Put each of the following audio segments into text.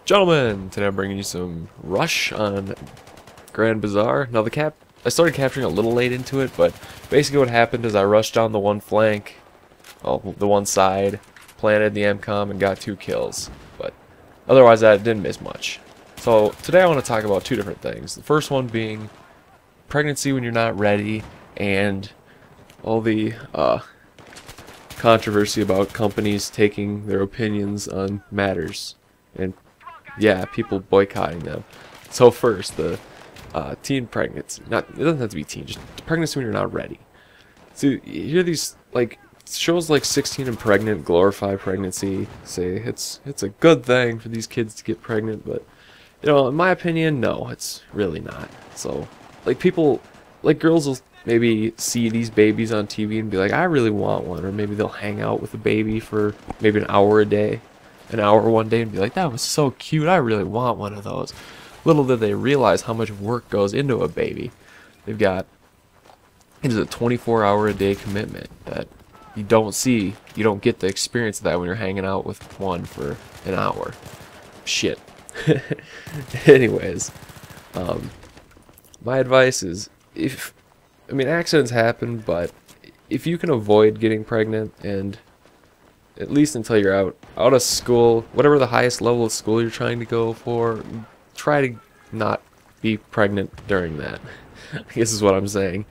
Gentlemen, today I'm bringing you some Rush on Grand Bazaar. Now I started capturing a little late into it, but basically what happened is I rushed down the one flank, the one side, planted the MCOM and got 2 kills. But otherwise I didn't miss much. So today I want to talk about 2 different things. The first one being pregnancy when you're not ready, and all the controversy about companies taking their opinions on matters. And yeah, people boycotting them. So first, the teen pregnancy. It doesn't have to be teen, just pregnancy when you're not ready. So you hear these like shows like 16 and Pregnant glorify pregnancy, say it's a good thing for these kids to get pregnant, but you know, in my opinion, no, it's really not. So like girls will maybe see these babies on TV and be like, I really want one, or maybe they'll hang out with a baby for maybe an hour a day. An hour one day and be like, that was so cute, I really want one of those. Little did they realize how much work goes into a baby. It is a 24-hour-a-day commitment that you don't get the experience of that when you're hanging out with one for an hour. Shit. Anyways, my advice is, accidents happen, but if you can avoid getting pregnant, and at least until you're out of school, whatever the highest level of school you're trying to go for, try to not be pregnant during that. I guess is what I'm saying.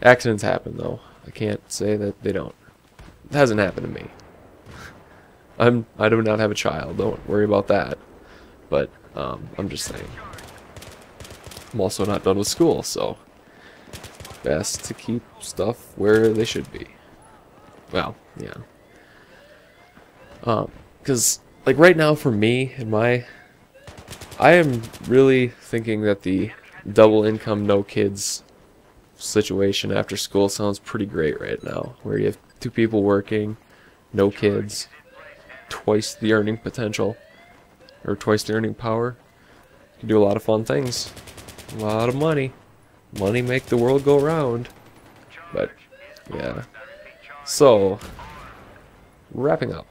Accidents happen though. I can't say that they don't. It hasn't happened to me. I do not have a child, don't worry about that. But I'm just saying. I'm also not done with school, so best to keep stuff where they should be. Well, yeah. Because like right now for me and I am really thinking that the double income no kids situation after school sounds pretty great right now, where you have 2 people working, no kids, twice the earning potential, or twice the earning power. You can do a lot of fun things, a lot of money make the world go round. But yeah, so wrapping up,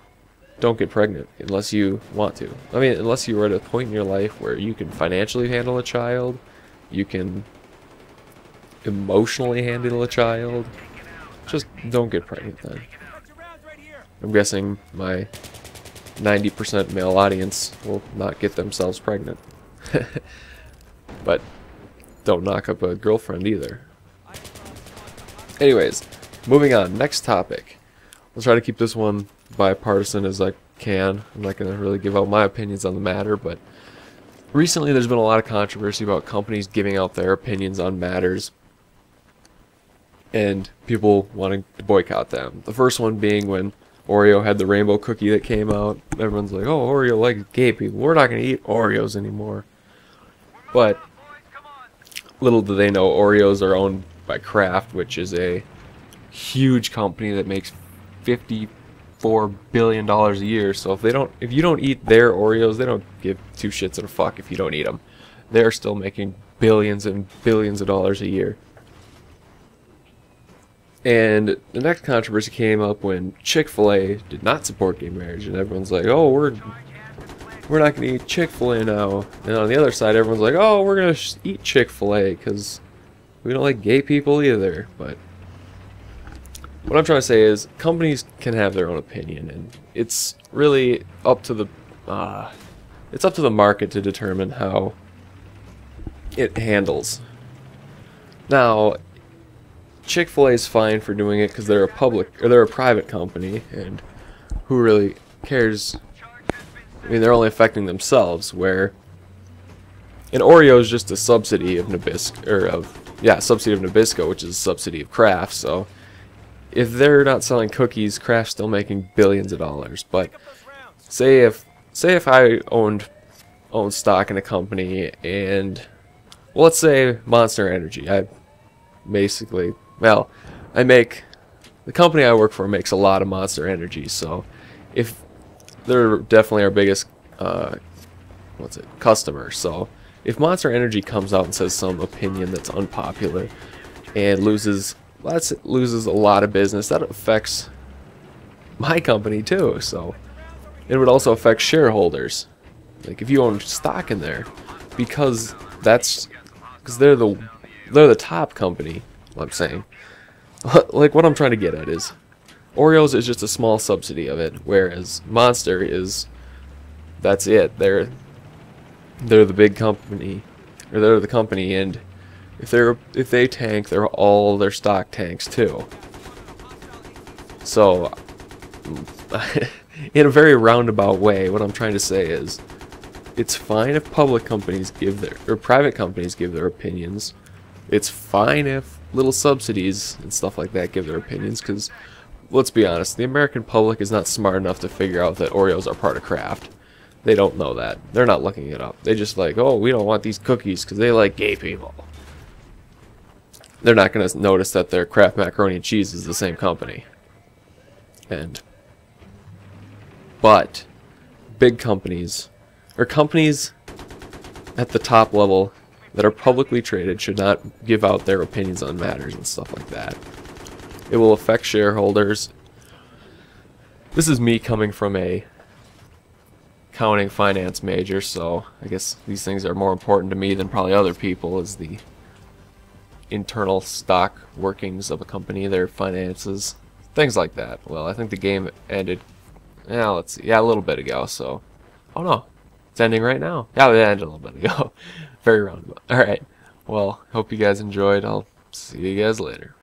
don't get pregnant unless you want to. Unless you are at a point in your life where you can financially handle a child, you can emotionally handle a child. Just don't get pregnant then. I'm guessing my 90% male audience will not get themselves pregnant. But don't knock up a girlfriend either. Anyways, moving on. Next topic. Let's try to keep this one bipartisan as I can. I'm not going to really give out my opinions on the matter, but recently there's been a lot of controversy about companies giving out their opinions on matters and people wanting to boycott them. The first one being when Oreo had the rainbow cookie that came out. Everyone's like, oh, Oreo likes gay people, we're not going to eat Oreos anymore. But little do they know, Oreos are owned by Kraft, which is a huge company that makes $54 billion a year. So if you don't eat their Oreos, they don't give 2 shits and a fuck if you don't eat them. They're still making billions and billions of dollars a year. And the next controversy came up when Chick-Fil-A did not support gay marriage, and everyone's like, oh, we're not going to eat Chick-Fil-A now. And on the other side, everyone's like, oh, we're going to eat Chick-Fil-A because we don't like gay people either. But what I'm trying to say is companies can have their own opinion, and it's really up to the market to determine how it handles. Now, Chick-Fil-A is fine for doing it because they're a private company, and who really cares? They're only affecting themselves. Where an Oreo is just a subsidy of Nabisco, which is a subsidy of Kraft. So if they're not selling cookies, Kraft's still making billions of dollars. But say if I owned stock in a company, and well, let's say Monster Energy. The company I work for makes a lot of Monster Energy, so if they're definitely our biggest customer. So if Monster Energy comes out and says some opinion that's unpopular and loses a lot of business, that affects my company too. So it would also affect shareholders. Like if you own stock in there, because they're the top company. What I'm saying, like what I'm trying to get at is, Oreos is just a small subsidy of it, whereas Monster is, that's it. They're the big company, or they're the company, and if they tank, all their stock tanks too. So, in a very roundabout way, what I'm trying to say is, it's fine if public companies private companies give their opinions. It's fine if little subsidies and stuff like that give their opinions, because let's be honest, the American public is not smart enough to figure out that Oreos are part of Kraft. They don't know that. They're not looking it up. They just like, oh, we don't want these cookies because they like gay people. They're not going to notice that their Kraft macaroni and cheese is the same company. But big companies, or companies at the top level that are publicly traded, should not give out their opinions on matters and stuff like that. It will affect shareholders. This is me coming from a accounting finance major, so I guess these things are more important to me than probably other people, is the internal stock workings of a company, their finances, things like that. Well, I think the game ended, let's see, a little bit ago, so, oh no, it's ending right now. Yeah, it ended a little bit ago. Very roundabout. Alright, well, hope you guys enjoyed. I'll see you guys later.